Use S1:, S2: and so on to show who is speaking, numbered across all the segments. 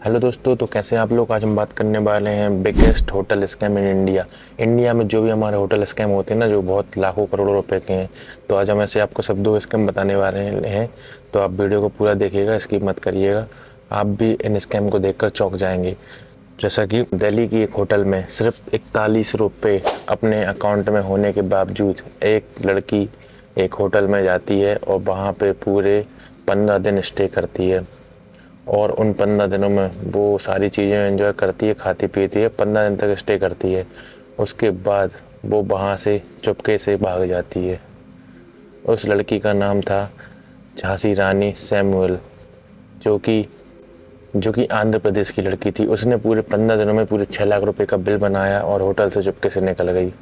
S1: Hello दोस्तों, तो कैसे हैं आप लोग। आज हम बात करने वाले हैं biggest hotel scam in India. India में जो भी हमारे होटल स्कैम होते हैं ना, जो बहुत लाखों करोड़ों रुपए के हैं, तो आज हम ऐसे आपको सब 2 स्कैम बताने वाले हैं। तो आप वीडियो को पूरा देखिएगा, स्किप मत करिएगा। आप भी इन स्कैम को देखकर चौंक जाएंगे। जैसा कि दिल्ली की एक होटल में सिर्फ 41 रुपये अपने अकाउंट में होने के बावजूद एक लड़की एक होटल में जाती है और वहाँ पे पूरे 15 दिन स्टे करती है। और उन 15 दिनों में वो सारी चीज़ें एंजॉय करती है, खाती पीती है, 15 दिन तक स्टे करती है। उसके बाद वो वहाँ से चुपके से भाग जाती है। उस लड़की का नाम था झांसी रानी सैमुअल, जो कि आंध्र प्रदेश की लड़की थी। उसने पूरे 15 दिनों में पूरे 6 लाख रुपए का बिल बनाया और होटल से चुपके से निकल गई।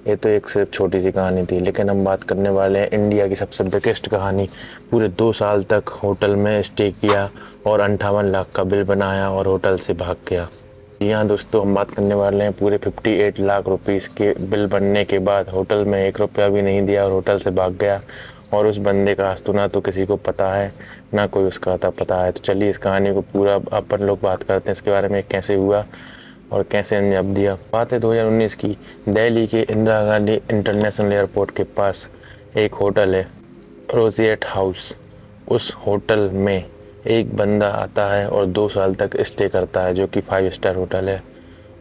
S1: ये तो एक सिर्फ छोटी सी कहानी थी, लेकिन हम बात करने वाले हैं इंडिया की सबसे बिगेस्ट कहानी। पूरे 2 साल तक होटल में स्टे किया और 58 लाख का बिल बनाया और होटल से भाग गया। जी हाँ दोस्तों, हम बात करने वाले हैं पूरे 58 लाख रुपीज़ के बिल बनने के बाद होटल में 1 रुपया भी नहीं दिया और होटल से भाग गया। और उस बंदे का आज ना तो किसी को पता है, ना कोई उसका आता पता है। तो चलिए इस कहानी को पूरा अपन लोग बात करते हैं, इसके बारे में कैसे हुआ और कैसे अंजाम दिया। बात है 2019 की। दिल्ली के इंदिरा गांधी इंटरनेशनल एयरपोर्ट के पास एक होटल है, रोजिएट हाउस। उस होटल में एक बंदा आता है और 2 साल तक स्टे करता है, जो कि 5 स्टार होटल है।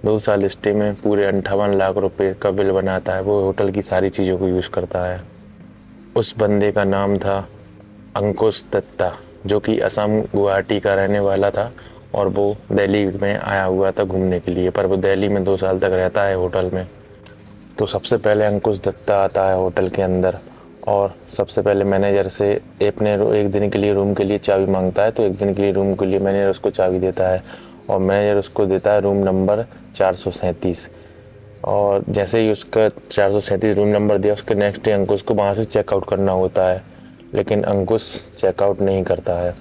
S1: 2 साल स्टे में पूरे 58 लाख रुपए का बिल बनाता है। वो होटल की सारी चीज़ों को यूज़ करता है। उस बंदे का नाम था अंकुश दत्ता, जो कि असम गुवाहाटी का रहने वाला था और वो दिल्ली में आया हुआ था घूमने के लिए। पर वो दिल्ली में 2 साल तक रहता है होटल में। तो सबसे पहले अंकुश दत्ता आता है होटल के अंदर और सबसे पहले मैनेजर से अपने एक दिन के लिए रूम के लिए चाबी मांगता है। तो एक दिन के लिए रूम के लिए मैनेजर उसको चाबी देता है और मैनेजर उसको देता है रूम नंबर 437। और जैसे ही उसका 437 रूम नंबर दिया, उसके नेक्स्ट डे अंकुश को वहाँ से चेकआउट करना होता है, लेकिन अंकुश चेकआउट नहीं करता है।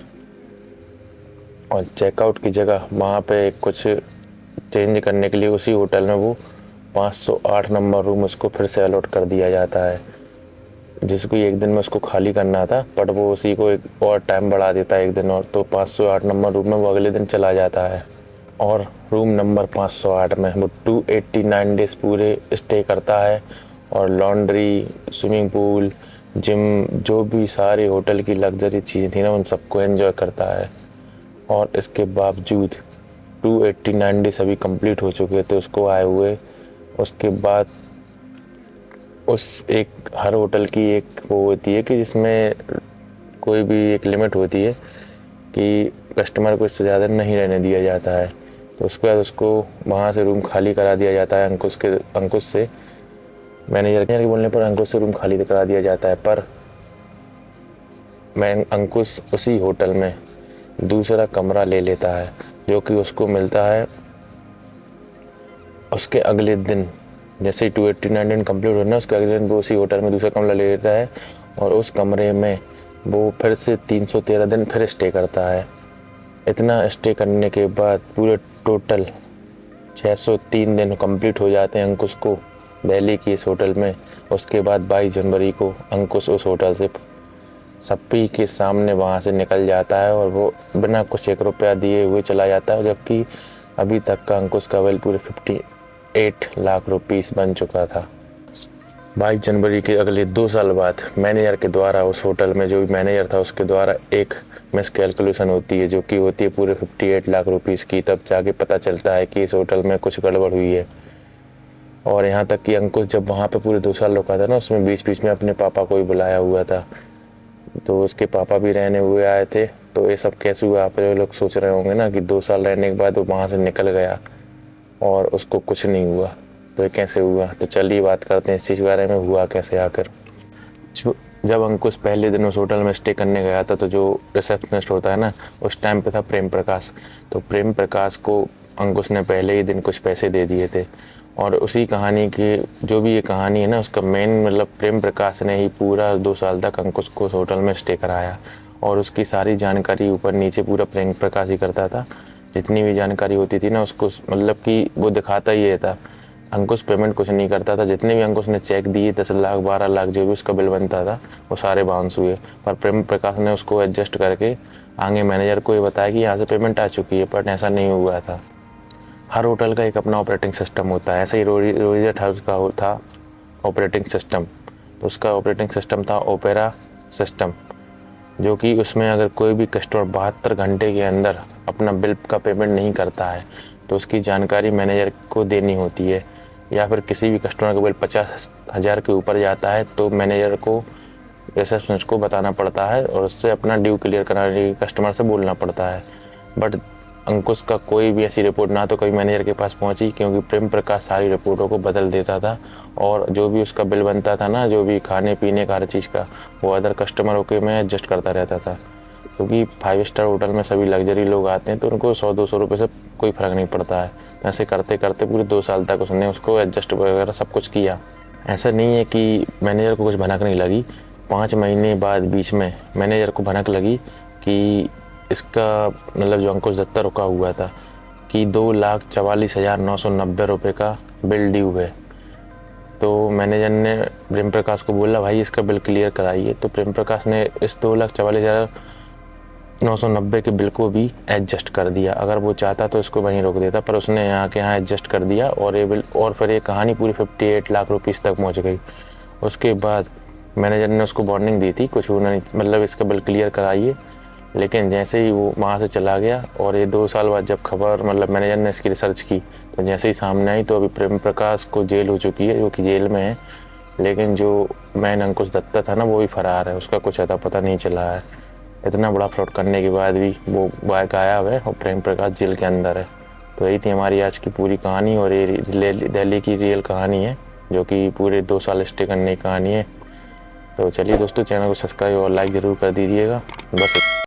S1: और चेकआउट की जगह वहाँ पे कुछ चेंज करने के लिए उसी होटल में वो 508 नंबर रूम उसको फिर से अलॉट कर दिया जाता है, जिसको एक दिन में उसको खाली करना था। बट वो उसी को एक और टाइम बढ़ा देता है, एक दिन और। तो 508 नंबर रूम में वो अगले दिन चला जाता है और रूम नंबर 508 में वो 289 डेज पूरे स्टे करता है। और लॉन्ड्री, स्विमिंग पूल, जिम, जो भी सारी होटल की लग्जरी चीज़ें थी ना, उन सबको एंजॉय करता है। और इसके बावजूद 289 डेज अभी कंप्लीट हो चुके थे उसको आए हुए। उसके बाद हर होटल की एक वो होती है कि जिसमें कोई भी एक लिमिट होती है कि कस्टमर को इससे ज़्यादा नहीं रहने दिया जाता है। तो उसके बाद उसको वहाँ से रूम खाली करा दिया जाता है। अंकुश से मैनेजर के बोलने पर अंकुश से रूम खाली करा दिया जाता है। पर अंकुश उसी होटल में दूसरा कमरा ले लेता है, जो कि उसको मिलता है उसके अगले दिन। जैसे ही 289 दिन कम्प्लीट होना, उसके अगले दिन वो उसी होटल में दूसरा कमरा ले लेता है और उस कमरे में वो फिर से 313 दिन फिर स्टे करता है। इतना स्टे करने के बाद पूरे टोटल 603 दिन कंप्लीट हो जाते हैं अंकुश को दिल्ली की इस होटल में। उसके बाद 22 जनवरी को अंकुश उस होटल से सभी के सामने वहाँ से निकल जाता है और वो बिना कुछ 1 रुपया दिए हुए चला जाता है, जबकि अभी तक का अंकुश का बिल पूरे 58 लाख रुपीस बन चुका था। 22 जनवरी के अगले 2 साल बाद मैनेजर के द्वारा उस होटल में जो भी मैनेजर था उसके द्वारा एक मिस कैलकुलेशन होती है, जो कि होती है पूरे 58 लाख रुपीस की। तब जाके पता चलता है कि इस होटल में कुछ गड़बड़ हुई है। और यहाँ तक कि अंकुश जब वहाँ पे पूरे 2 साल रुका था ना, उसमें बीच बीच में अपने पापा को भी बुलाया हुआ था। तो उसके पापा भी रहने हुए आए थे। तो ये सब कैसे हुआ, आप लोग सोच रहे होंगे ना कि 2 साल रहने के बाद वो वहाँ से निकल गया और उसको कुछ नहीं हुआ, तो ये कैसे हुआ। तो चलिए बात करते हैं इस चीज़ के बारे में, हुआ कैसे आकर। जब अंकुश पहले दिन उस होटल में स्टे करने गया था, तो जो रिसेप्शनिस्ट होता है ना, उस टाइम पे था प्रेम प्रकाश। तो प्रेम प्रकाश को अंकुश ने पहले ही दिन कुछ पैसे दे दिए थे। और उसी कहानी की जो भी ये कहानी है ना, उसका मेन मतलब प्रेम प्रकाश ने ही पूरा 2 साल तक अंकुश को उस होटल में स्टे कराया। और उसकी सारी जानकारी ऊपर नीचे पूरा प्रेम प्रकाश ही करता था। जितनी भी जानकारी होती थी ना उसको, मतलब कि वो दिखाता ही था। अंकुश पेमेंट कुछ नहीं करता था। जितने भी अंकुश ने चेक दिए, 10 लाख 12 लाख जो भी उसका बिल बनता था, वो सारे बाउंस हुए। पर प्रेम प्रकाश ने उसको एडजस्ट करके आगे मैनेजर को ये बताया कि यहाँ से पेमेंट आ चुकी है, बट ऐसा नहीं हुआ था। हर होटल का एक अपना ऑपरेटिंग सिस्टम होता है। ऐसे ही रोरीजेट हाउस का था ऑपरेटिंग सिस्टम, तो उसका ऑपरेटिंग सिस्टम था ओपेरा सिस्टम, जो कि उसमें अगर कोई भी कस्टमर 72 घंटे के अंदर अपना बिल का पेमेंट नहीं करता है तो उसकी जानकारी मैनेजर को देनी होती है, या फिर किसी भी कस्टमर का बिल 50,000 के ऊपर जाता है तो मैनेजर को, रिसेप्शनिस्ट को बताना पड़ता है और उससे अपना ड्यू क्लियर कराने के कस्टमर से बोलना पड़ता है। बट अंकुश का कोई भी ऐसी रिपोर्ट ना तो कभी मैनेजर के पास पहुंची, क्योंकि प्रेम प्रकाश सारी रिपोर्टों को बदल देता था और जो भी उसका बिल बनता था ना, जो भी खाने पीने का हर चीज़ का, वो अदर कस्टमरों के में एडजस्ट करता रहता था। क्योंकि 5 स्टार होटल में सभी लग्जरी लोग आते हैं तो उनको 100-200 रुपये से कोई फ़र्क नहीं पड़ता है। ऐसे करते करते पूरे 2 साल तक उसने उसको एडजस्ट वगैरह सब कुछ किया। ऐसा नहीं है कि मैनेजर को कुछ भनक नहीं लगी। 5 महीने बाद बीच में मैनेजर को भनक लगी कि इसका मतलब जो अंकुश दत्ता रुका हुआ था कि 2,44,990 रुपये का बिल ड्यू है। तो मैनेजर ने प्रेम प्रकाश को बोला भाई इसका बिल क्लियर कराइए। तो प्रेम प्रकाश ने इस 2,44,990 के बिल को भी एडजस्ट कर दिया। अगर वो चाहता तो इसको वहीं रोक देता, पर उसने यहाँ के यहाँ एडजस्ट कर दिया और ये बिल, और फिर ये कहानी पूरी 58 लाख रुपीस तक पहुँच गई। उसके बाद मैनेजर ने उसको वार्निंग दी थी कुछ नहीं, मतलब इसका बिल क्लियर कराइए, लेकिन जैसे ही वो वहाँ से चला गया और ये 2 साल बाद जब खबर, मतलब मैनेजर ने इसकी रिसर्च की तो जैसे ही सामने आई तो अभी प्रेम प्रकाश को जेल हो चुकी है, जो कि जेल में है, लेकिन जो मैन अंकुश दत्ता था ना वो भी फरार है, उसका कुछ अता पता नहीं चला है। इतना बड़ा फ्रॉड करने के बाद भी वो गायब है और प्रेम प्रकाश जेल के अंदर है। तो यही थी हमारी आज की पूरी कहानी और ये दिल्ली की रियल कहानी है, जो कि पूरे 2 साल स्टे करने की कहानी है। तो चलिए दोस्तों, चैनल को सब्सक्राइब और लाइक ज़रूर कर दीजिएगा। बस